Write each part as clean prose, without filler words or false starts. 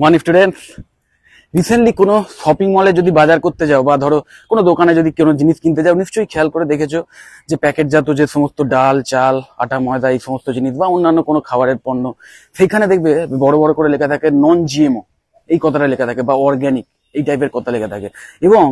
One students recently কোনো shopping মলে যদি বাজার করতে যাও বা ধরো কোনো দোকানে যদি কোনো জিনিস কিনতে যাও, নিশ্চয়ই খেয়াল করে দেখেছো যে প্যাকেটজাত যে সমস্ত ডাল, চাল, আটা, ময়দা এই সমস্ত জিনিস বা অন্যান্য কোনো খাবারের পণ্য, সেইখানে দেখবে বড় বড় করে লেখা থাকে নন জিএমও, এই কথাটা লেখা থাকে, বা অর্গ্যানিক এই টাইপের কথা লেখা থাকে। এবং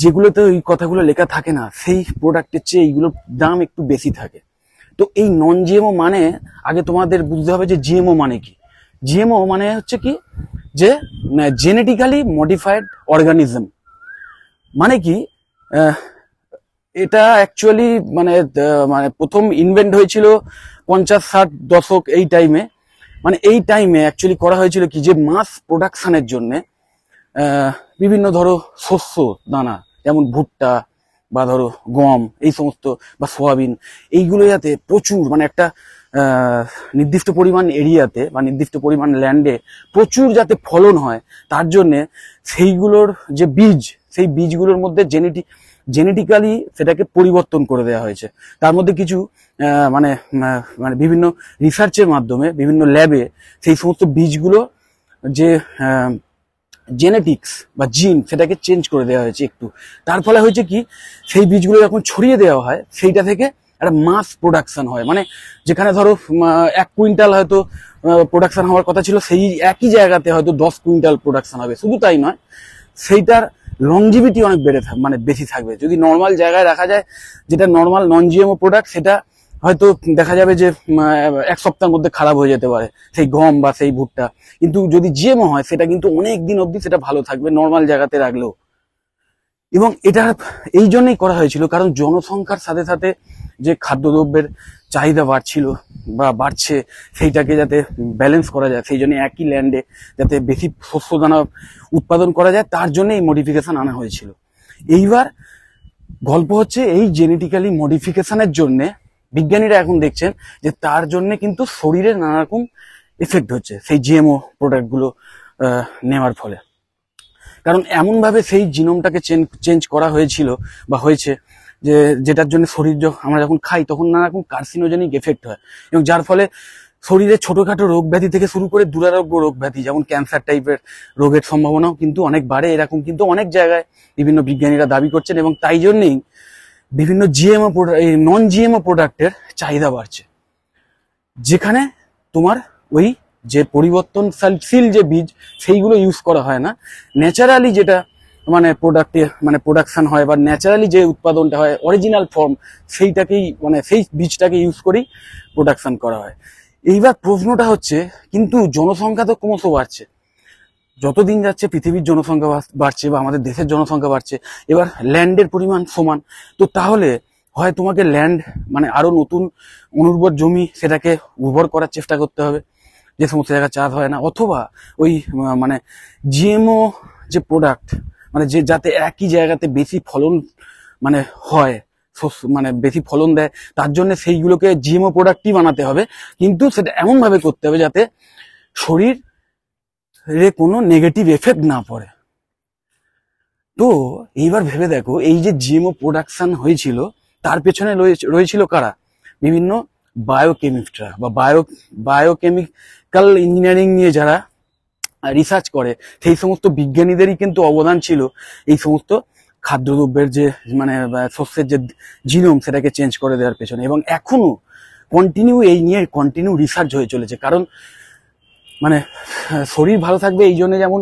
যেগুলোতে ওই কথাগুলো লেখা থাকে না, সেই প্রোডাক্টের চেয়ে এইগুলোর দাম একটু বেশি থাকে। তো এই নন জিএমও মানে আগে তোমাদের বুঝতে হবে যে জিএমও মানে কি। জিএমও মানে হচ্ছে কি, যে জেনেটিক্যালি মডিফাইড অর্গানিজম। মানে কি, এটা অ্যাকচুয়ালি মানে প্রথম ইনভেন্ট হয়েছিল 50-60 দশক এই টাইমে। মানে এই টাইমে অ্যাকচুয়ালি করা হয়েছিল কি, যে মাস প্রোডাকশনের জন্য বিভিন্ন ধরো শস্য দানা, যেমন ভুট্টা বা ধরো গম এই সমস্ত, বা সোয়াবিন, এইগুলো যাতে প্রচুর মানে একটা নির্দিষ্ট পরিমাণ এরিয়াতে বা নির্দিষ্ট পরিমাণ ল্যান্ডে প্রচুর যাতে ফলন হয়, তার জন্যে সেইগুলোর যে বীজ, সেই বীজগুলোর মধ্যে জেনেটিক্যালি সেটাকে পরিবর্তন করে দেওয়া হয়েছে। তার মধ্যে কিছু মানে মানে বিভিন্ন রিসার্চের মাধ্যমে বিভিন্ন ল্যাবে সেই সমস্ত বীজগুলো যে জেনেটিক্স বা জিন, সেটাকে চেঞ্জ করে দেওয়া হয়েছে একটু। তার ফলে হয়েছে কি, সেই বীজগুলো যখন ছড়িয়ে দেওয়া হয়, সেইটা থেকে একটা মাস প্রোডাকশন হয়। মানে যেখানে ধরো 1 কুইন্টাল হয়তো প্রোডাকশন হওয়ার কথা ছিল, সেই একই জায়গাতে হয়তো 10 কুইন্টাল প্রোডাকশন হবে। শুধু তাই নয়, সেইটার লংজিভিটি অনেক মানে বেশি থাকবে। যদি নর্মাল জায়গায় রাখা যায়, যেটা নর্মাল নন জিএমও প্রোডাক্ট, সেটা হয়তো দেখা যাবে যে 1 সপ্তাহের মধ্যে খারাপ হয়ে যেতে পারে, সেই গম বা সেই ভুট্টা। কিন্তু যদি জিএমও হয়, সেটা কিন্তু অনেক দিন অবধি সেটা ভালো থাকবে নর্মাল জায়গাতে রাখলেও। এবং এটা এই জন্যই করা হয়েছিল, কারণ জনসংখ্যার সাথে সাথে যে খাদ্যদ্রব্যের চাহিদা বাড়ছিল বা বাড়ছে, সেইটাকে যাতে ব্যালেন্স করা যায়, সেই জন্য একই ল্যান্ডে যাতে বেশি শস্য দানা উৎপাদন করা যায়, তার জন্য এই মডিফিকেশন আনা হয়েছিল। এইবার গল্প হচ্ছে, এই জেনেটিক্যালি মডিফিকেশনের জন্যে বিজ্ঞানীরা এখন দেখছেন যে তার জন্য কিন্তু শরীরে নানা রকম এফেক্ট হচ্ছে সেই জিএমও প্রোডাক্টগুলো নেওয়ার ফলে। কারণ এমনভাবে সেই জিনোমটাকে চেঞ্জ করা হয়েছিল বা হয়েছে, যে যেটার জন্য শরীর আমরা যখন খাই তখন নানা রকম কার্সিনোজেনিক এফেক্ট হয়, এবং যার ফলে শরীরে ছোটখাটো রোগ ব্যাধি থেকে শুরু করে দুরারোগ্য রোগ ব্যাধি, যেমন ক্যান্সার টাইপের রোগের সম্ভাবনাও কিন্তু অনেক বাড়ে। এরকম কিন্তু অনেক জায়গায় বিভিন্ন বিজ্ঞানীরা দাবি করছেন, এবং তাই জন্যেই বিভিন্ন জিএমও এই নন জিএমও প্রোডাক্টের চাহিদা বাড়ছে, যেখানে তোমার ওই যে পরিবর্তনশীল যে বীজ, সেইগুলো ইউজ করা হয় না। ন্যাচারালি যেটা মানে প্রোডাকশন হয়, বা ন্যাচারালি যে উৎপাদনটা হয়, অরিজিনাল ফর্ম, সেইটাকেই মানে সেই বীজটাকে ইউজ করেই প্রোডাকশন করা হয়। এইবার প্রশ্নটা হচ্ছে, কিন্তু জনসংখ্যা তো ক্রমশ বাড়ছে, যতদিন যাচ্ছে পৃথিবীর জনসংখ্যা বাড়ছে বা আমাদের দেশের জনসংখ্যা বাড়ছে, এবার ল্যান্ডের পরিমাণ সমান। তো তাহলে হয় তোমাকে ল্যান্ড মানে আরো নতুন অনুর্বর জমি, সেটাকে উর্বর করার চেষ্টা করতে হবে যে সমস্ত জায়গায় চাষ হয় না, অথবা ওই মানে জিএমও যে প্রোডাক্ট, মানে যে যাতে একই জায়গাতে বেশি ফলন মানে হয়, মানে বেশি ফলন দেয়, তার জন্য সেইগুলোকে জিএমও প্রোডাক্টই বানাতে হবে। কিন্তু সেটা এমন ভাবে করতে হবে যাতে শরীরে কোনো নেগেটিভ এফেক্ট না পড়ে। তো এইবার ভেবে দেখো, এই যে জিএমও প্রোডাকশন হয়েছিল, তার পেছনে রয়েছিল কারা? বিভিন্ন বায়োকেমিস্টরা বা বায়োকেমিক্যাল ইঞ্জিনিয়ারিং নিয়ে যারা রিসার্চ করে, সেই সমস্ত বিজ্ঞানীদেরই কিন্তু অবদান ছিল এই সমস্ত খাদ্যদ্রব্যের যে মানে শস্যের যে জিনোম, সেটাকে চেঞ্জ করে দেওয়ার পেছনে। এবং এখনো এই নিয়ে কন্টিনিউ রিসার্চ হয়ে চলেছে। কারণ মানে শরীর ভালো থাকবে এই জন্য, যেমন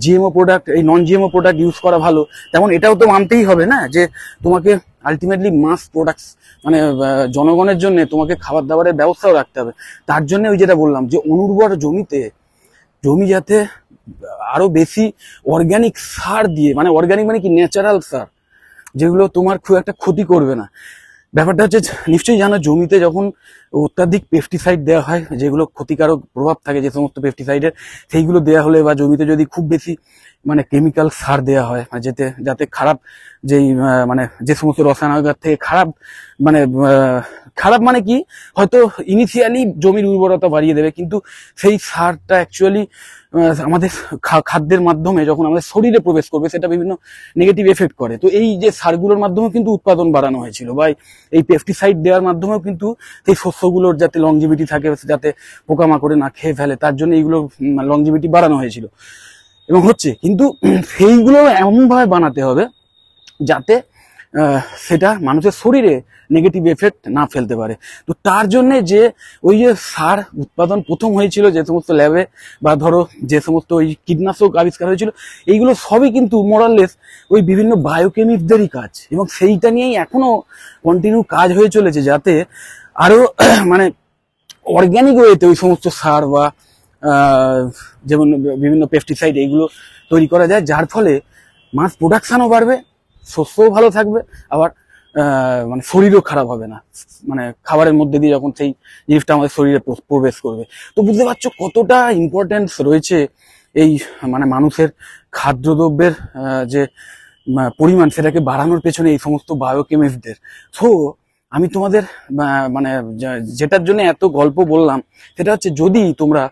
জিএমও প্রোডাক্ট, এই নন জিএমও প্রোডাক্ট ইউজ করা ভালো, তেমন এটাও তো মানতেই হবে না যে তোমাকে আলটিমেটলি মাস প্রোডাক্টস মানে জনগণের জন্য তোমাকে খাবার দাবারের ব্যবস্থাও রাখতে হবে। তার জন্য ওই যেটা বললাম, যে অনুর্বর জমি যাতে আরো বেশি অর্গানিক সার দিয়ে, মানে অর্গানিক মানে কি, ন্যাচারাল সার, যেগুলো তোমার খুব একটা ক্ষতি করবে না। ব্যাপারটা হচ্ছে, নিশ্চয়ই জানো, জমিতে যখন অত্যাধিক পেস্টিসাইড দেওয়া হয়, যেগুলো ক্ষতিকারক প্রভাব থাকে যে সমস্ত পেস্টিসাইডের, সেইগুলো দেওয়া হলে, বা জমিতে যদি খুব বেশি মানে কেমিক্যাল সার দেওয়া হয়, যাতে খারাপ যেই মানে যে সমস্ত রসায়নিক থেকে খারাপ মানে কি, হয়তো ইনিশিয়ালি জমির উর্বরতা বাড়িয়ে দেবে, কিন্তু সেই সারটা অ্যাকচুয়ালি আমাদের খাদ্যের মাধ্যমে যখন আমাদের শরীরে প্রবেশ করবে, সেটা বিভিন্ন নেগেটিভ এফেক্ট করে। তো এই যে সারগুলোর মাধ্যমে কিন্তু উৎপাদন বাড়ানো হয়েছিল, বা এই পেস্টিসাইড দেওয়ার মাধ্যমেও কিন্তু সেই শস্য শস্যগুলোর যাতে লংজিভিটি থাকে, যাতে পোকামাকড়ে না খেয়ে ফেলে, তার জন্য এইগুলো লংজিভিটি বাড়ানো হয়েছিল এবং হচ্ছে। কিন্তু সেইগুলো এমনভাবে বানাতে হবে যাতে সেটা মানুষের শরীরে নেগেটিভ এফেক্ট না ফেলতে পারে। তো তার জন্যে যে ওই যে সার উৎপাদন প্রথম হয়েছিল যে সমস্ত ল্যাবে, বা ধরো যে সমস্ত ওই কীটনাশক আবিষ্কার হয়েছিল, এইগুলো সবই কিন্তু মোরাললেস ওই বিভিন্ন বায়োকেমিস্টদেরই কাজ, এবং সেইটা নিয়েই এখনো কন্টিনিউ কাজ হয়ে চলেছে, যাতে আরো মানে অর্গ্যানিক ওয়েতে ওই সমস্ত সার বা যেমন বিভিন্ন পেস্টিসাইড এইগুলো তৈরি করা যায়, যার ফলে মাছ প্রোডাকশনও বাড়বে, শস্যও ভালো থাকবে, আবার মানে শরীরও খারাপ হবে না, মানে খাবারের মধ্যে দিয়ে যখন সেই জিনিসটা আমাদের শরীরে প্রবেশ করবে। তো বুঝতে পারছো কতটা ইম্পর্টেন্স রয়েছে এই মানে মানুষের খাদ্যদ্রব্যের যে পরিমাণ, সেটাকে বাড়ানোর পেছনে এই সমস্ত বায়োকেমিস্টদের। সো আমি তোমাদের মানে যেটার জন্য এত গল্প বললাম, সেটা হচ্ছে যদি তোমরা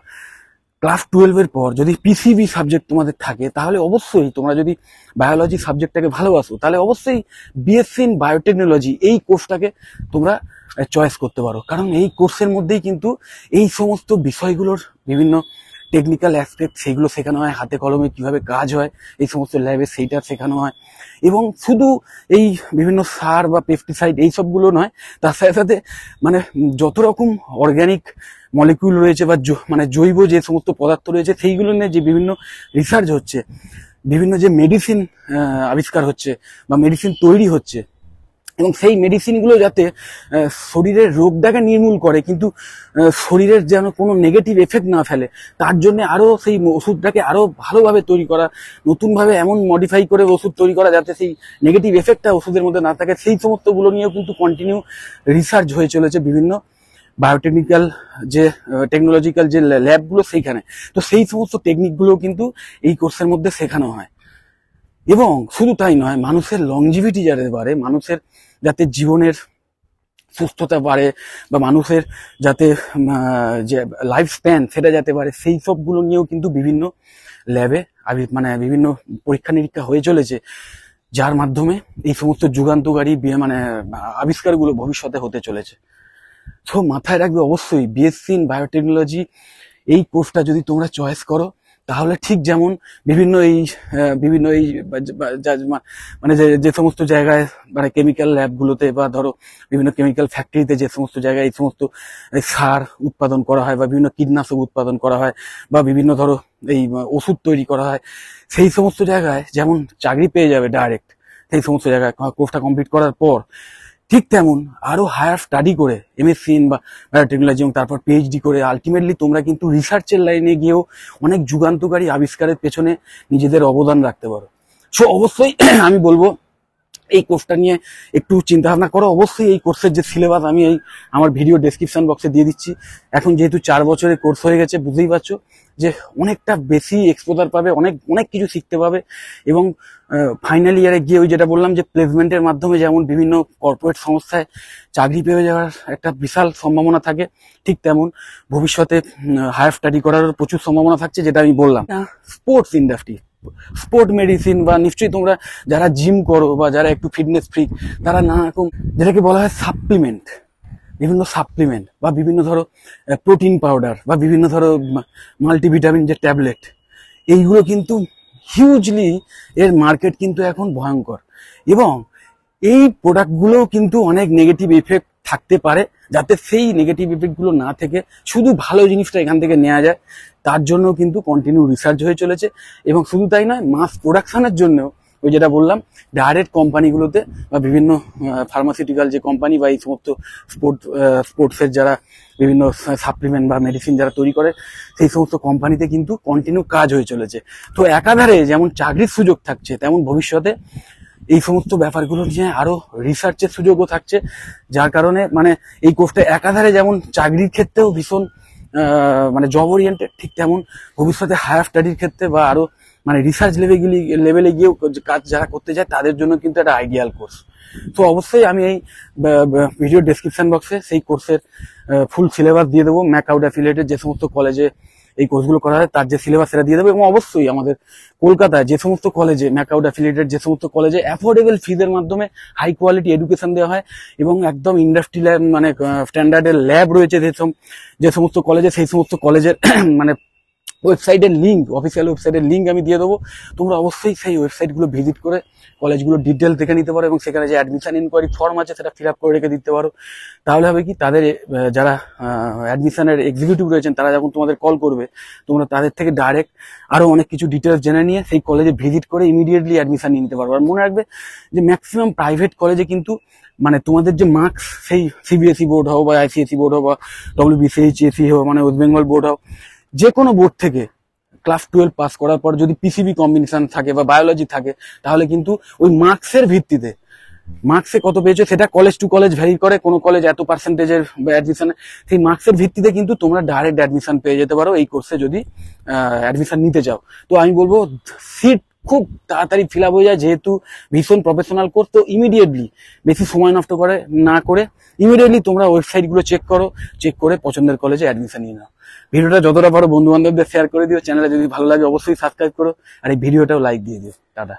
ক্লাস 12-এর পর যদি পিসিবি সাবজেক্ট তোমাদের থাকে, তাহলে অবশ্যই তোমরা যদি বায়োলজি সাবজেক্টটাকে ভালোবাসো, তাহলে অবশ্যই বিএসসি ইন বায়োটেকনোলজি এই কোর্সটাকে তোমরা চয়েস করতে পারো। কারণ এই কোর্সের মধ্যেই কিন্তু এই সমস্ত বিষয়গুলোর বিভিন্ন টেকনিক্যাল অ্যাসপেক্ট সেগুলো শেখানো হয়, হাতে কলমে কিভাবে কাজ হয় এই সমস্ত ল্যাবে সেইটা শেখানো হয়। এবং শুধু এই বিভিন্ন সার বা পেস্টিসাইড এই সবগুলো নয়, তার সাথে সাথে মানে যত রকম অর্গ্যানিক মলিকিউল রয়েছে বা মানে জৈব যে সমস্ত পদার্থ রয়েছে, সেইগুলো নিয়ে যে বিভিন্ন রিসার্চ হচ্ছে, বিভিন্ন যে মেডিসিন আবিষ্কার হচ্ছে বা মেডিসিন তৈরি হচ্ছে, এবং সেই মেডিসিনগুলো যাতে শরীরের রোগটাকে নির্মূল করে, কিন্তু শরীরের যেন কোনো নেগেটিভ এফেক্ট না ফেলে, তার জন্য আরও সেই ওষুধটাকে আরও ভালোভাবে তৈরি করা, নতুনভাবে এমন মডিফাই করে ওষুধ তৈরি করা যাতে সেই নেগেটিভ এফেক্টটা ওষুধের মধ্যে না থাকে, সেই সমস্তগুলো নিয়েও কিন্তু কন্টিনিউ রিসার্চ হয়ে চলেছে বিভিন্ন বায়োটেকনিক্যাল যে টেকনোলজিক্যাল যে ল্যাবগুলো সেইখানে। তো সেই সমস্ত টেকনিকগুলো কিন্তু এই কোর্সের মধ্যে শেখানো হয়। এবং শুধু তাই নয়, মানুষের লংজিভিটি যাতে বাড়ে, মানুষের যাতে জীবনের সুস্থতা বাড়ে, বা মানুষের যাতে যে লাইফ স্প্যান সেটা যাতে বাড়ে, সেই সবগুলো নিয়েও কিন্তু বিভিন্ন ল্যাবে মানে বিভিন্ন পরীক্ষা নিরীক্ষা হয়ে চলেছে, যার মাধ্যমে এই সমস্ত যুগান্তকারী মানে আবিষ্কারগুলো ভবিষ্যতে হতে চলেছে। তো মাথায় রাখবে অবশ্যই বিএসসি ইন বায়োটেকনোলজি এই কোর্সটা যদি তোমরা চয়েস করো, তাহলে ঠিক যেমন বিভিন্ন এই মানে যে সমস্ত জায়গায় মানে কেমিক্যাল ল্যাবগুলোতে বা ধরো বিভিন্ন কেমিক্যাল ফ্যাক্টরিতে যে সমস্ত জায়গায় এই সমস্ত সার উৎপাদন করা হয় বা বিভিন্ন কীটনাশক উৎপাদন করা হয় বা বিভিন্ন ধরো এই ওষুধ তৈরি করা হয়, সেই সমস্ত জায়গায় যেমন চাকরি পেয়ে যাবে ডাইরেক্ট সেই সমস্ত জায়গায় কোর্সটা কমপ্লিট করার পর, ঠিক তেমন আরো হায়ার স্টাডি করে এমএসসি বা বায়োটেকনোলজি এবং তারপর পিএইচডি করে আলটিমেটলি তোমরা কিন্তু রিসার্চের লাইনে গিয়েও অনেক যুগান্তকারী আবিষ্কারের পেছনে নিজেদের অবদান রাখতে পারো। সো অবশ্যই আমি বলবো এই কোর্সটা নিয়ে একটু চিন্তা ভাবনা করো। অবশ্যই এই কোর্সের যে সিলেবাস আমি এই আমার ভিডিও ডেসক্রিপশন বক্সে দিয়ে দিচ্ছি। এখন যেহেতু 4 বছরের কোর্স হয়ে গেছে, বুঝতেই পারছো যে অনেকটা বেশি এক্সপোজার পাবে, অনেক কিছু শিখতে পাবে। এবং ফাইনাল ইয়ারে গিয়ে ওই যেটা বললাম যে প্লেসমেন্টের মাধ্যমে যেমন বিভিন্ন কর্পোরেট সংস্থায় চাকরি পেয়ে যাওয়ার একটা বিশাল সম্ভাবনা থাকে, ঠিক তেমন ভবিষ্যতে হায়ার স্টাডি করার প্রচুর সম্ভাবনা থাকছে, যেটা আমি বললাম। স্পোর্টস ইন্ডাস্ট্রি, স্পোর্ট মেডিসিন, বা নিশ্চয়ই তোমরা যারা জিম করো বা যারা একটু ফিটনেস ফ্রিক, তারা নানা রকম যেটাকে বলা হয় সাপ্লিমেন্ট, বিভিন্ন সাপ্লিমেন্ট বা বিভিন্ন ধরো প্রোটিন পাউডার বা বিভিন্ন ধরো মাল্টিভিটামিন যে ট্যাবলেট, এইগুলো কিন্তু হিউজলি এর মার্কেট কিন্তু এখন ভয়ঙ্কর। এবং এই প্রোডাক্টগুলো কিন্তু অনেক নেগেটিভ ইফেক্ট থাকতে পারে, যাতে সেই নেগেটিভ ইফেক্টগুলো না থেকে শুধু ভালো জিনিসটা এখান থেকে নেওয়া যায়, তার জন্য কিন্তু কন্টিনিউ রিসার্চ হয়ে চলেছে। এবং শুধু তাই নয়, মাস প্রোডাকশনের জন্য ওই যেটা বললাম ডাইরেক্ট কোম্পানিগুলোতে বা বিভিন্ন ফার্মাসিউটিক্যাল যে কোম্পানি বা এই সমস্ত স্পোর্টসের যারা বিভিন্ন সাপ্লিমেন্ট বা মেডিসিন যারা তৈরি করে, সেই সমস্ত কোম্পানিতে কিন্তু কন্টিনিউ কাজ হয়ে চলেছে। তো একাধারে যেমন চাকরির সুযোগ থাকছে, তেমন ভবিষ্যতে এই সমস্ত ব্যাপারগুলো নিয়ে আরো রিসার্চের সুযোগও থাকছে, যার কারণে মানে এই কোর্সটা একাধারে যেমন চাকরির ক্ষেত্রেও ভীষণ মানে জব ওরিয়েন্টেড, ঠিক তেমন ভবিষ্যতে হায়ার স্টাডির ক্ষেত্রে বা আরো মানে রিসার্চ লেভেলে গিয়েও কাজ যারা করতে চায় তাদের জন্য কিন্তু একটা আইডিয়াল কোর্স। তো অবশ্যই আমি এই ভিডিও ডেসক্রিপশন বক্সে সেই কোর্সের ফুল সিলেবাস দিয়ে দেবো। ম্যাকআউট অ্যাফিলিয়েটেড যে সমস্ত কলেজে এই কোর্সগুলো করা হয়, তার যে সিলেবাস সেটা দিয়ে দেবে। এবং অবশ্যই আমাদের কলকাতায় যে সমস্ত কলেজে ম্যাকআউট অ্যাফিলিয়েটেড যে সমস্ত কলেজে অ্যাফোর্ডেবল ফিজের মাধ্যমে হাই কোয়ালিটি এডুকেশন দেওয়া হয় এবং একদম ইন্ডাস্ট্রি ল্যাব মানে স্ট্যান্ডার্ডের ল্যাব রয়েছে যে সমস্ত কলেজে, সেই সমস্ত কলেজের মানে ওয়েবসাইটের লিঙ্ক, অফিসিয়াল ওয়েবসাইটের লিঙ্ক আমি দিয়ে দেবো। তোমরা অবশ্যই সেই ওয়েবসাইটগুলো ভিজিট করে কলেজগুলো ডিটেল দেখে নিতে পারো এবং সেখানে যে অ্যাডমিশন ইনকোয়ারি ফর্ম আছে সেটা ফিল আপ করে রেখে দিতে পারো। তাহলে হবে কি, তাদের যারা অ্যাডমিশনের এক্সিকিউটিভ রয়েছেন তারা যখন তোমাদের কল করবে, তোমরা তাদের থেকে ডাইরেক্ট আরো অনেক কিছু ডিটেলস জেনে নিয়ে সেই কলেজে ভিজিট করে ইমিডিয়েটলি অ্যাডমিশন নিয়ে নিতে পারো। আর মনে রাখবে যে ম্যাক্সিমাম প্রাইভেট কলেজে কিন্তু মানে তোমাদের যে মার্কস, সেই সিবিএসই বোর্ড হোক বা আইসিএসই বোর্ড হোক বা ডব্লিউবিসিএইচএসই হোক মানে ওয়েস্ট বেঙ্গল বোর্ড হোক, যে কোনো বোর্ড থেকে ক্লাস 12 পাস করার পর যদি পিসিবি কম্বিনেশন থাকে বা বায়োলজি থাকে, তাহলে কিন্তু ওই মার্কসের ভিত্তিতে, মার্কসে কত পেয়েছো সেটা কলেজ টু কলেজ ভ্যারি করে, কোনো কলেজ এত পার্সেন্টেজের অ্যাডমিশন, সেই মার্কসের ভিত্তিতে কিন্তু তোমরা ডাইরেক্ট অ্যাডমিশন পেয়ে যেতে পারো এই কোর্সে যদি অ্যাডমিশন নিতে চাও। তো আমি বলবো সিট খুব তাড়াতাড়ি ফিল আপ হয়ে যায়, যেহেতু ভীষণ প্রফেশনাল কোর্স। তো ইমিডিয়েটলি, বেশি সময় নষ্ট না করে ইমিডিয়েটলি তোমরা ওয়েবসাইটগুলো চেক করে পছন্দের কলেজে অ্যাডমিশন নিয়ে নাও। ভিডিওটা যতটা পারো বন্ধু বান্ধবদের শেয়ার করে দিও, চ্যানেলে যদি ভালো লাগে অবশ্যই সাবস্ক্রাইব করো, আর এই ভিডিওটাও লাইক দিয়ে দিও। টাটা।